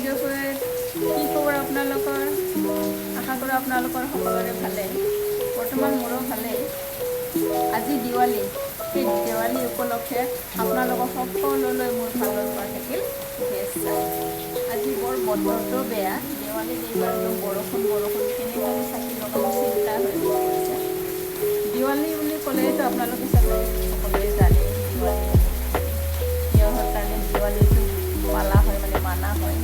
বাইদেউহঁত কি খবৰ আপোনালোকৰ? আশা কৰোঁ আপোনালোকৰ সকলোৰে ভালে। বৰ্তমান মোৰো ভালেই। আজি দিৱালী, সেই দেৱালী উপলক্ষে আপোনালোকৰ সকলোলৈ মোৰ ফালৰ পৰা থাকিল শুভেচ্ছা। আজি বৰ বতৰটো বেয়া, দেৱালী এইবাৰ বৰষুণ কেনেকৈ চাকি লগাব চিন্তা হৈ পৰিছে। দিৱালী বুলি ক'লেতো আপোনালোকে সকলোৱে জানে দিৱালী সিহঁতৰ কাৰণে দিৱালীটো পালা হয় মানা হয়,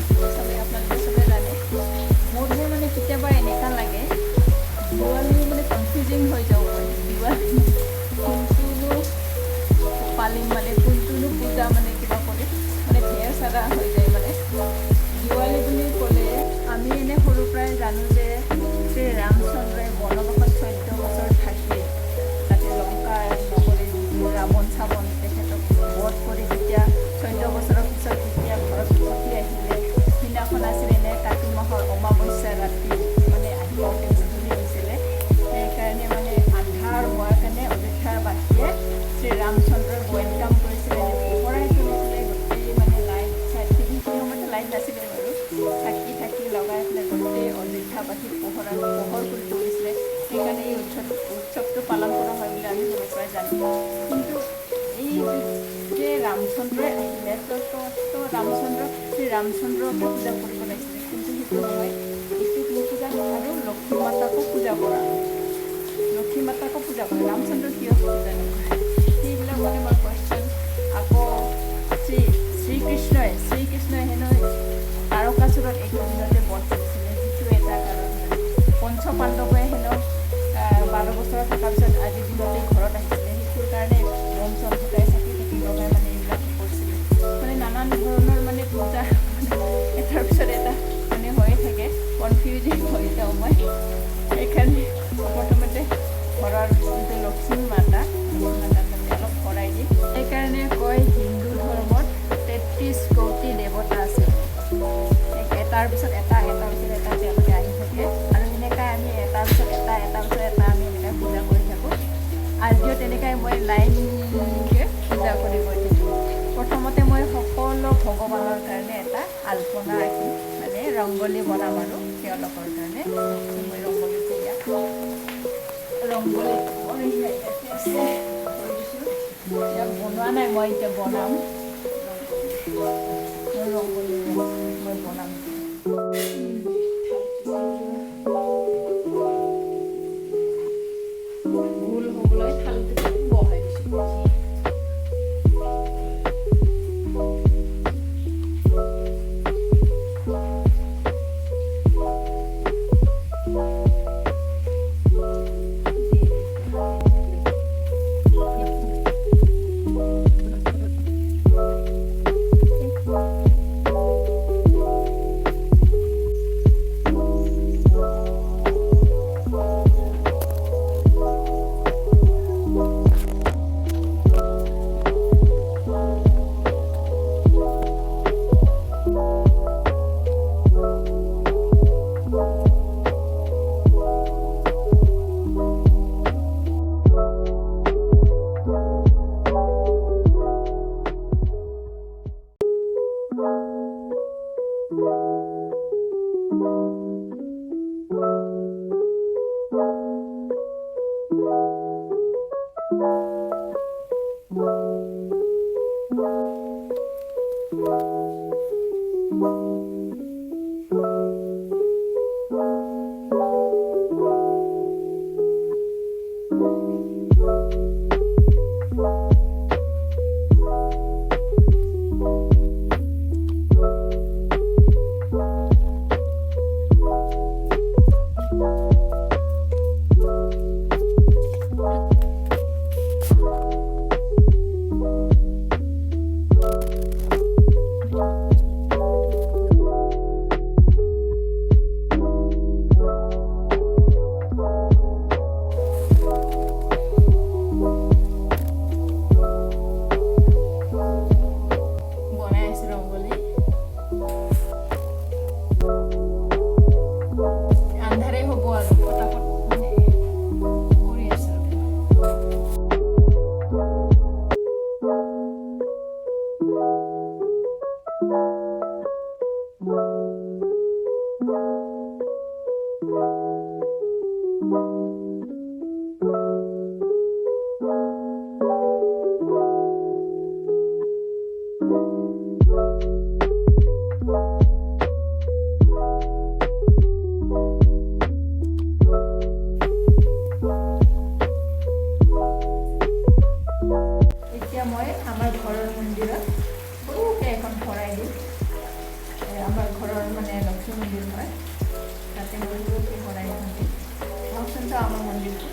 আপোনালোকে চবেই জানে। মোৰ কেতিয়াবা এনেকুৱা লাগে দিৱালী কনফিউজিং হৈ যাব পাৰে। দিৱালী কোনটোনো পালিম কোনটোনো পূজা কিবা কৰি ঢেৰ চাৰা হৈ যায় দিৱালী বুলি ক'লে আমি এনে সৰুৰ পৰাই জানো যে শ্ৰী ৰামচন্দ্ৰই বনবাসত 14 বছৰ থাকি তাতে লংকা নগৰী ৰাৱণ তেখেতক বধ কৰি যেতিয়া 14 বছৰৰ পিছত যেতিয়া ঘৰত উভতি আহিলে, সিদিনাখন আছিল এনে কাতি মাহৰ অমাৱস্যা ৰাতি আহি পাওঁতে গধূলি হৈছিলে। সেইকাৰণে আন্ধাৰ হোৱাৰ কাৰণে অযোধ্যাৰ বাসীয়ে শ্ৰী ৰামচন্দ্ৰক ৱেলকাম কৰিছিলে, পোহৰাই তুলিছিলে। গোটেই লাইট চাকি, সেইখিনি সময়তে লাইট নাছিলে বাৰু, চাকি লগাই পেলাই গোটেই অযোধ্যাবাসীক পোহৰ কৰি তুলিছিলে। সেইকাৰণে এই উৎসৱটো পালন কৰা হয় বুলি আমি সৰুৰ পৰাই জানো। কিন্তু এই যে ৰামচন্দ্ৰই আহিলে শ্ৰী ৰামচন্দ্ৰকে পূজা কৰিব লাগিছিলে, কিন্তু সেইটো নহয়। এইটোক নোপূজা আৰু লক্ষ্মী মাতাকো পূজা কৰা, ৰামচন্দ্ৰ কিয় পূজা নকৰে? সেইবিলাক মোৰ কুৱেশ্যন। আকৌ শ্ৰীকৃষ্ণই হেনো তাৰকাসুৰত এইটো দিনতে বধ কৰিছিলে, সেইটো এটা কাৰণ। পঞ্চ পাণ্ডৱে হেনো 12 বছৰ থকাৰ পিছত আজিৰ দিনতে ঘৰত আহিছিলে, সেইটোৰ কাৰণে বম চম ফুটাই চাকি লগাই এইবিলাক কৰিছিলে। নানান ধৰণৰ পূজা এটাৰ পিছত এটা হৈয়ে থাকে, কনফিউজিং হৈ যাওঁ মই। সেইকাৰণে প্ৰথমতে ঘৰৰ যিটো লক্ষ্মী মাতা অলপ ভৰাই দিম। সেইকাৰণে কয় হিন্দু ধৰ্মত 33 কোটি দেৱতা আছে, এটাৰ পিছত এটা তেওঁলোকে আহি থাকে। আৰু এনেকৈ আমি এটাৰ পিছত এটা আমি এনেকৈ পূজা কৰি থাকোঁ। আজিও তেনেকৈ মই লাইনকৈ পূজা কৰি গৈ থাকোঁ। প্ৰথমতে মই সকলো ভগৱানৰ কাৰণে এটা আল্পনা আঁকিম, ৰংগলী বনাম আৰু তেওঁলোকৰ কাৰণে মই ৰংগলী বনোৱা নাই, মই এতিয়া বনাম ৰংগলী মই বনাম। গোল হ'বলৈ থালটো বহাই দিছোঁ। মন্দিৰ হয় তাতে মন্দিৰটো সদায় থাকে আহকচোন চাওঁ আমাৰ মন্দিৰটো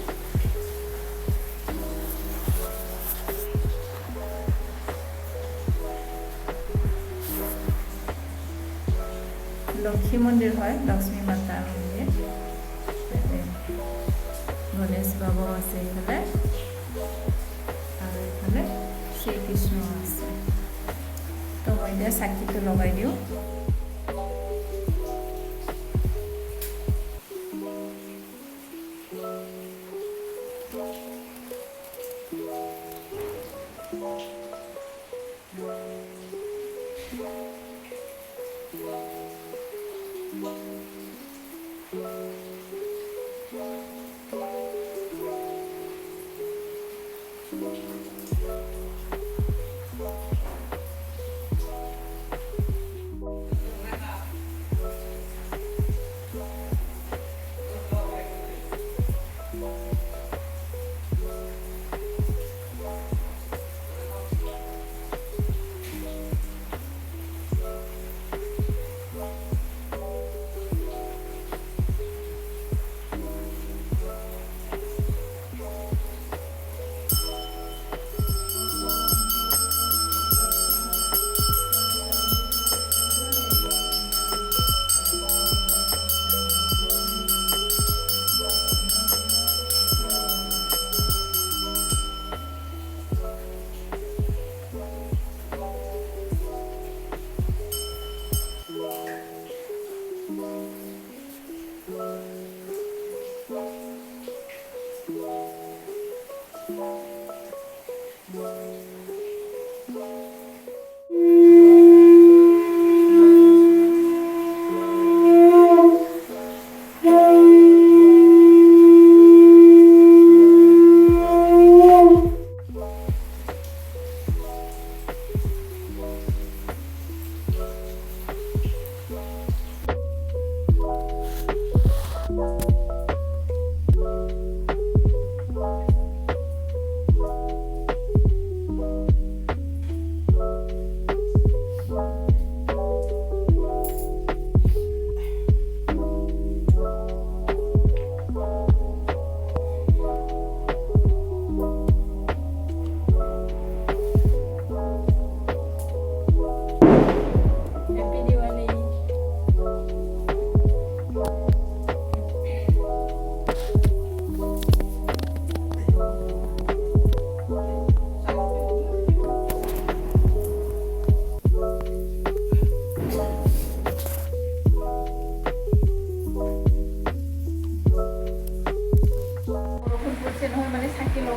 লক্ষ্মী মন্দিৰ হয় লক্ষ্মী মাতাৰ মন্দিৰ তাতে গণেশ বাবাও আছে এইফালে আৰু এইফালে শ্ৰীকৃষ্ণ আছে তো মই এতিয়া চাকিটো লগাই দিওঁ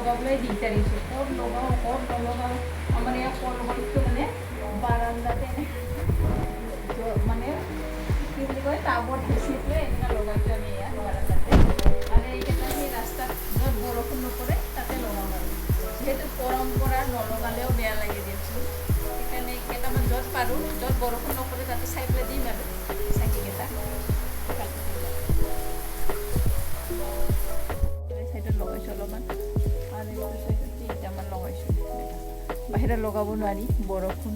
লগাবলৈ দিগদাৰ হৈছে ক'ত লগাওঁ আমাৰ ইয়াত কলগছটো মানে বাৰান্দাতে মানে কি বুলি কয় টাবত হেঁচি পেলাই এনেকুৱা লগাইছোঁ আমি ইয়াত বাৰান্দাতে আৰু এইকেইটা সেই ৰাস্তাত য'ত বৰষুণ নপৰে তাতে লগাম আৰু যিহেতু পৰম্পৰা নলগালেও বেয়া লাগে দিয়কচোন সেইকাৰণে কেইটামান য'ত পাৰোঁ য'ত বৰষুণ নপৰে তাতে চাই পেলাই দিম আৰু চাকিকেইটা চাইডত লগাইছোঁ অলপমান আৰু এইটো চাইডত তিনিটামান লগাইছোঁ বাহিৰত লগাব নোৱাৰি বৰষুণ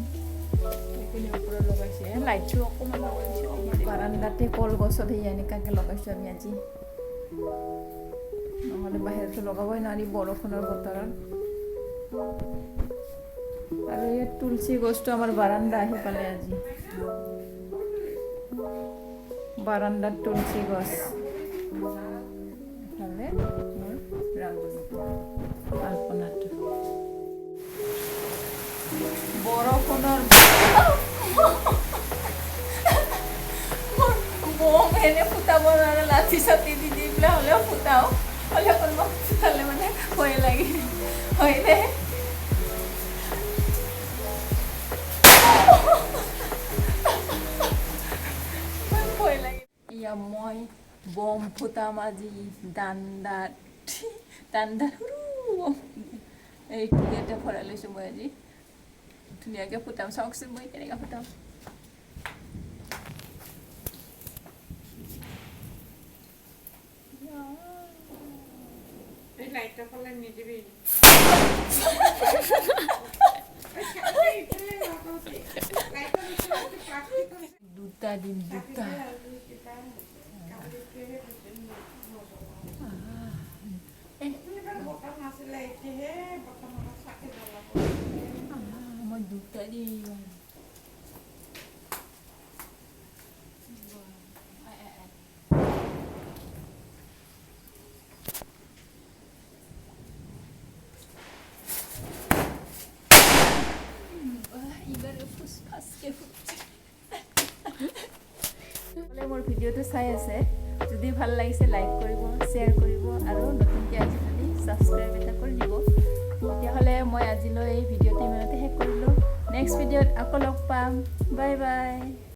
এইখিনি ওপৰত লগাইছে লাইটটো অকণমান লগাইছোঁ বাৰান্দাতে কলগছত সেই এনেকুৱাকৈ লগাইছোঁ আমি আজি নহ'লে বাহিৰতো লগাবই নোৱাৰি বৰষুণৰ বতৰত আৰু ইয়াত তুলসী গছটো আমাৰ বাৰান্দা আহি পালে আজি বাৰান্দাত তুলসী গছ ইফালে মোৰ ৰাংগলীটো আলপনাটো বৰষুণৰ বম এনে ফুটাব নোৱাৰে লাঠি চাঠি দি দি পেলাই হ'লেও ফুটাওঁ হ'লেও কোনোবা ফুটালে মানে ভয় লাগে হয়নে ভয় লাগে ইয়া মই বম ফুটাম আজি দাণ্ডাত এইটো ইয়াতে ভৰাই লৈছোঁ মই আজি ধুনীয়াকৈ ফুটাম চাওকচোন মই কেনেকৈ ফুটাম দুটা দিম দুটা মই দুটা দি মোৰ ভিডিঅ'টো চাই আছে যদি ভাল লাগিছে লাইক কৰিব শ্বেয়াৰ কৰিব আৰু নতুনকৈ আহিছে যদি ছাবস্ক্ৰাইব এটা কৰি দিব তেতিয়াহ'লে মই আজিলৈ এই ভিডিঅ'টো ইমানতে শেষ কৰিলোঁ নেক্সট ভিডিঅ'ত আকৌ লগ পাম বাই বাই